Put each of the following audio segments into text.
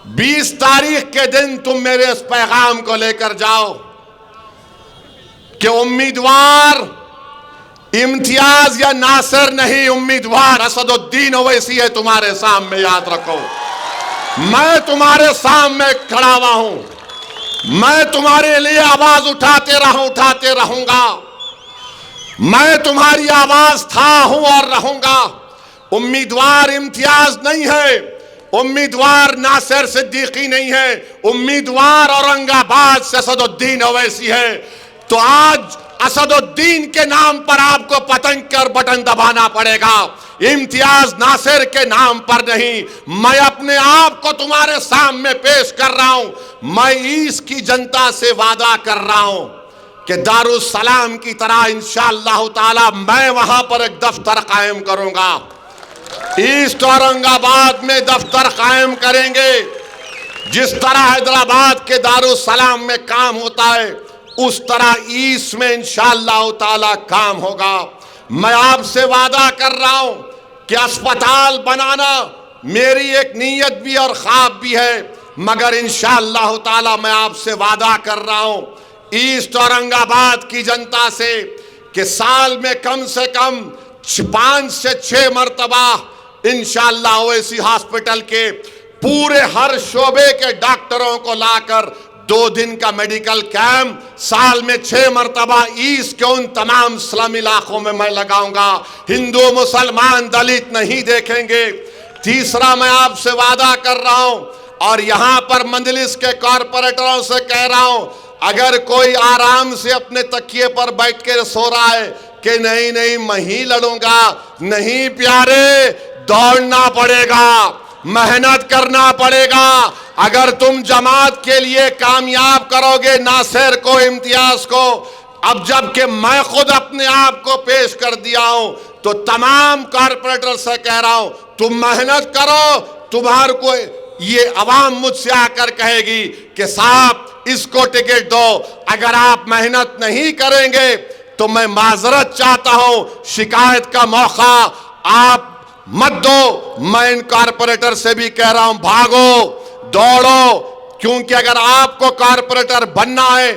20 तारीख के दिन तुम मेरे इस पैगाम को लेकर जाओ कि उम्मीदवार इम्तियाज या नासिर नहीं, उम्मीदवार असदुद्दीन ओवैसी है तुम्हारे सामने। याद रखो, मैं तुम्हारे सामने खड़ा हुआ हूं, मैं तुम्हारे लिए आवाज उठाते रहूंगा। मैं तुम्हारी आवाज था, हूं और रहूंगा। उम्मीदवार इम्तियाज नहीं है, उम्मीदवार नासिर सिद्दीकी नहीं है, उम्मीदवार औरंगाबाद से असदुद्दीन ओवैसी है। तो आज असदुद्दीन के नाम पर आपको पतंग कर बटन दबाना पड़ेगा, इम्तियाज नासिर के नाम पर नहीं। मैं अपने आप को तुम्हारे सामने पेश कर रहा हूं। मैं ईस्ट की जनता से वादा कर रहा हूं कि दारुस्सलाम की तरह इंशाअल्लाह ताला मैं वहां पर एक दफ्तर कायम करूंगा। ईस्ट औरंगाबाद में दफ्तर कायम करेंगे। जिस तरह हैदराबाद के दारुस्सलाम में काम होता है, उस तरह ईस्ट में इंशाअल्लाह ताला काम होगा। मैं आपसे वादा कर रहा हूं कि अस्पताल बनाना मेरी एक नीयत भी और ख्वाब भी है, मगर इंशाअल्लाह ताला मैं आपसे वादा कर रहा हूं ईस्ट औरंगाबाद की जनता से कि साल में कम से कम 5 से 6 मरतबा इंशाअल्लाह ओवैसी हॉस्पिटल के पूरे हर शोबे के डॉक्टरों को लाकर 2 दिन का मेडिकल कैंप साल में 6 मरतबा ईस्ट के उन तमाम स्लम इलाकों में मैं लगाऊंगा। हिंदू मुसलमान दलित नहीं देखेंगे। तीसरा, मैं आपसे वादा कर रहा हूं और यहां पर मंजलिस के कॉरपोरेटरों से कह रहा हूं, अगर कोई आराम से अपने तकिए पर बैठ के सो रहा है कि नहीं मैं ही लड़ूंगा, नहीं प्यारे, दौड़ना पड़ेगा, मेहनत करना पड़ेगा। अगर तुम जमात के लिए कामयाब करोगे नासिर को, इम्तियाज को, अब जबकि मैं खुद अपने आप को पेश कर दिया हूं, तो तमाम कॉरपोरेटर से कह रहा हूं तुम मेहनत करो। तुम्हारे को ये अवाम मुझसे आकर कहेगी कि साहब इसको टिकट दो। अगर आप मेहनत नहीं करेंगे तो मैं माजरत चाहता हूं, शिकायत का मौका आप मत दो। मैं इन कॉरपोरेटर से भी कह रहा हूं, भागो, दौड़ो, क्योंकि अगर आपको कॉरपोरेटर बनना है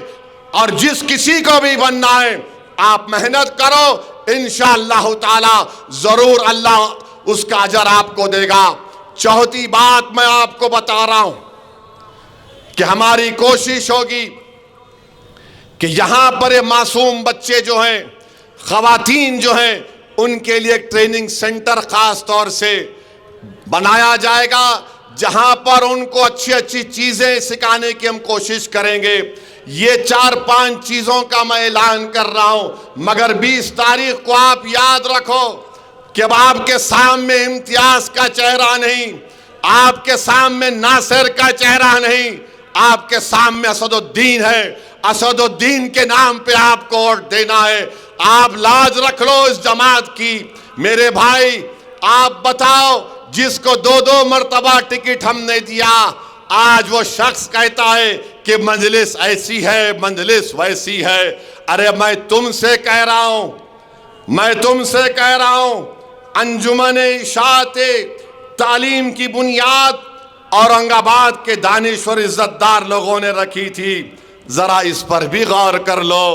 और जिस किसी को भी बनना है, आप मेहनत करो, इंशाअल्लाह ताला जरूर अल्लाह उसका अजर आपको देगा। चौथी बात मैं आपको बता रहा हूं कि हमारी कोशिश होगी कि यहां पर ये मासूम बच्चे जो हैं, खवातीन जो हैं, उनके लिए एक ट्रेनिंग सेंटर खास तौर से बनाया जाएगा, जहां पर उनको अच्छी अच्छी चीजें सिखाने की हम कोशिश करेंगे। ये 4-5 चीजों का मैं ऐलान कर रहा हूं, मगर 20 तारीख को आप याद रखो कि अब आपके सामने इम्तियाज का चेहरा नहीं, आपके सामने नासिर का चेहरा नहीं, आपके सामने असदुद्दीन है। असदुद्दीन के नाम पे आपको वोट देना है। आप लाज रख लो इस जमात की। मेरे भाई, आप बताओ, जिसको 2-2 मरतबा टिकट हमने दिया, आज वो शख्स कहता है कि मंजलिस ऐसी है, मंजलिस वैसी है। अरे मैं तुमसे कह रहा हूं, अंजुमन इशाअत तालीम की बुनियाद औरंगाबाद के दानिश्वर इज्जतदार लोगों ने रखी थी। जरा इस पर भी गौर कर लो।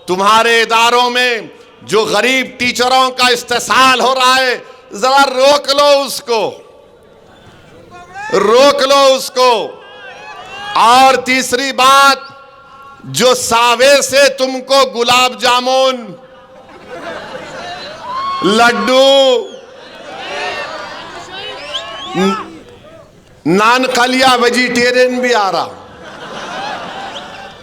तुम्हारे इदारों में जो गरीब टीचरों का इस्तेसाल हो रहा है, जरा रोक लो उसको। और तीसरी बात, जो सावे से तुमको गुलाब जामुन, लड्डू, नान खलिया वेजिटेरियन भी आ रहा,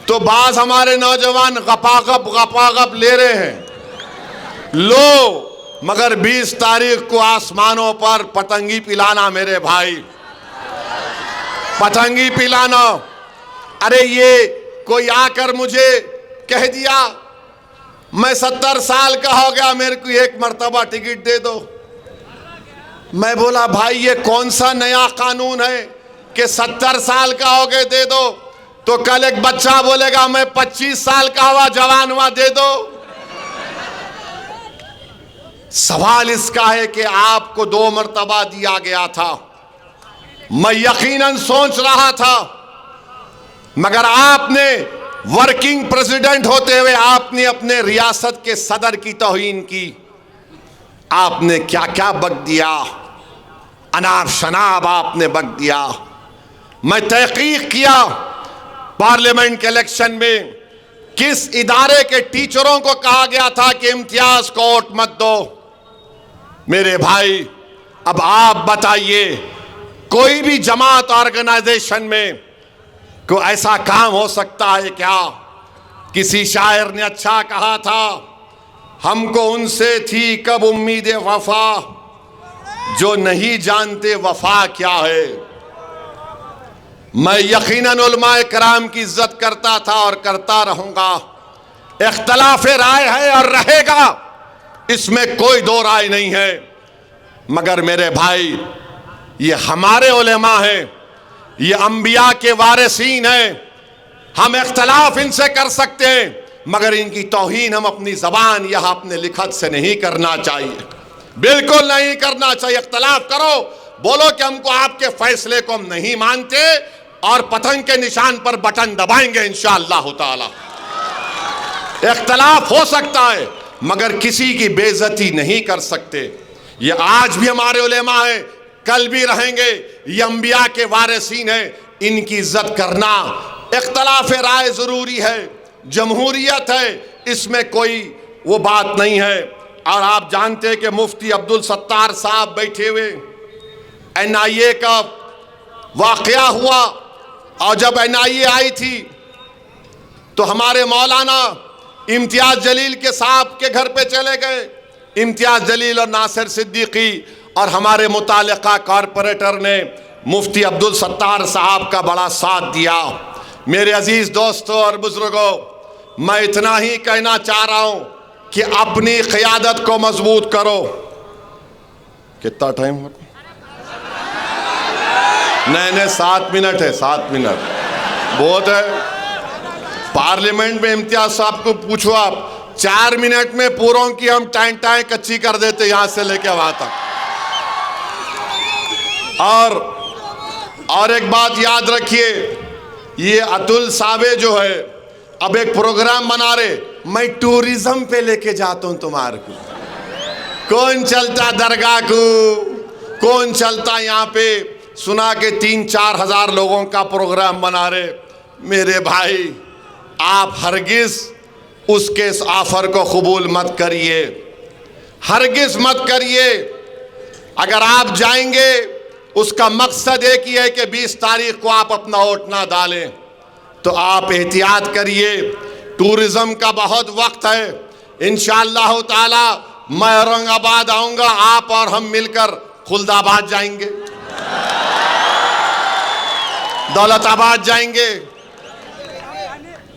तो बाज हमारे नौजवान गपागप ले रहे हैं। लो, मगर 20 तारीख को आसमानों पर पतंगी पिलाना मेरे भाई, पतंगी पिलाना। अरे ये कोई आकर मुझे कह दिया मैं 70 साल का हो गया, मेरे को 1 मरतबा टिकट दे दो। मैं बोला भाई ये कौन सा नया कानून है कि 70 साल का हो गए दे दो? तो कल एक बच्चा बोलेगा मैं 25 साल का हुआ, जवान हुआ, दे दो। सवाल इसका है कि आपको 2 मरतबा दिया गया था, मैं यकीनन सोच रहा था, मगर आपने वर्किंग प्रेसिडेंट होते हुए आपने अपने रियासत के सदर की तौहीन की। आपने क्या क्या बक दिया, अनाब शनाब आपने बक दिया। मैं तहकीक किया पार्लियामेंट के इलेक्शन में किस इदारे के टीचरों को कहा गया था कि इम्तियाज को वोट मत दो। मेरे भाई, अब आप बताइए, कोई भी जमात ऑर्गेनाइजेशन में कोई ऐसा काम हो सकता है क्या? किसी शायर ने अच्छा कहा था, हमको उनसे थी कब उम्मीद वफा, जो नहीं जानते वफा क्या है। मैं यकीनन उलमाए कराम की इज्जत करता था और करता रहूंगा। इख्तलाफ राय है और रहेगा, इसमें कोई दो राय नहीं है। मगर मेरे भाई, ये हमारे उलेमा हैं, ये अंबिया के वारिसीन हैं। हम इख्तलाफ इनसे कर सकते हैं, मगर इनकी तौहीन हम अपनी जबान या अपने लिखत से नहीं करना चाहिए, बिल्कुल नहीं करना चाहिए। इख्तलाफ करो, बोलो कि हमको आपके फैसले को हम नहीं मानते और पतंग के निशान पर बटन दबाएंगे इंशाअल्लाह ताला। इख्तलाफ हो सकता है, मगर किसी की बेइज्जती नहीं कर सकते। ये आज भी हमारे उलेमा है, कल भी रहेंगे। ये अंबिया के वारिसीन हैं, इनकी इज्जत करना। इख्तलाफ राय जरूरी है, जमहूरियत है, इसमें कोई वो बात नहीं है। और आप जानते हैं कि मुफ्ती अब्दुल सत्तार साहब बैठे हुए, NIA का वाकया हुआ, और जब NIA आई थी तो हमारे मौलाना इम्तियाज जलील के साहब के घर पे चले गए। इम्तियाज जलील और नासिर सिद्दीकी और हमारे मुतालिका कॉरपोरेटर ने मुफ्ती अब्दुल सत्तार साहब का बड़ा साथ दिया। मेरे अजीज दोस्तों और बुजुर्गों, मैं इतना ही कहना चाह रहा हूं कि अपनी क़ियादत को मजबूत करो। कितना टाइम हो? नहीं, 7 मिनट है, 7 मिनट बहुत है। पार्लियामेंट में इम्तियाज साहब को पूछो आप, 4 मिनट में पूरों की हम टाइम कच्ची कर देते यहां से लेके वहां तक। और एक बात याद रखिए, ये अतुल सावे जो है अब एक प्रोग्राम बना रहे, मैं टूरिज्म पे लेके जाता हूं तुम्हारे को। कौन चलता दरगाह को, कौन चलता यहाँ पे, सुना के 3-4 हजार लोगों का प्रोग्राम बना रहे। मेरे भाई, आप हरगिज उसके इस ऑफर को कबूल मत करिए, हरगिज मत करिए। अगर आप जाएंगे, उसका मकसद एक ही है कि 20 तारीख को आप अपना वोट ना डालें, तो आप एहतियात करिए। टूरिज्म का बहुत वक्त है। इंशाअल्लाह ताला मैं औरंगाबाद आऊंगा, आप और हम मिलकर खुलदाबाद जाएंगे, दौलताबाद जाएंगे,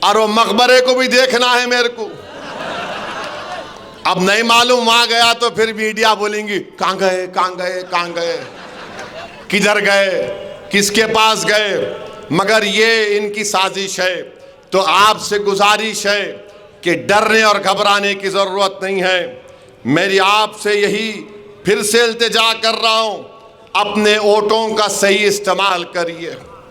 और वो मकबरे को भी देखना है मेरे को। अब नहीं मालूम, वहां गया तो फिर मीडिया बोलेंगी कहां गए, कहां गए, कहां गए, किधर गए, किसके पास गए। मगर ये इनकी साजिश है। तो आपसे गुजारिश है कि डरने और घबराने की जरूरत नहीं है। मेरी आपसे यही फिर से इल्तिजा कर रहा हूं, अपने वोटों का सही इस्तेमाल करिए।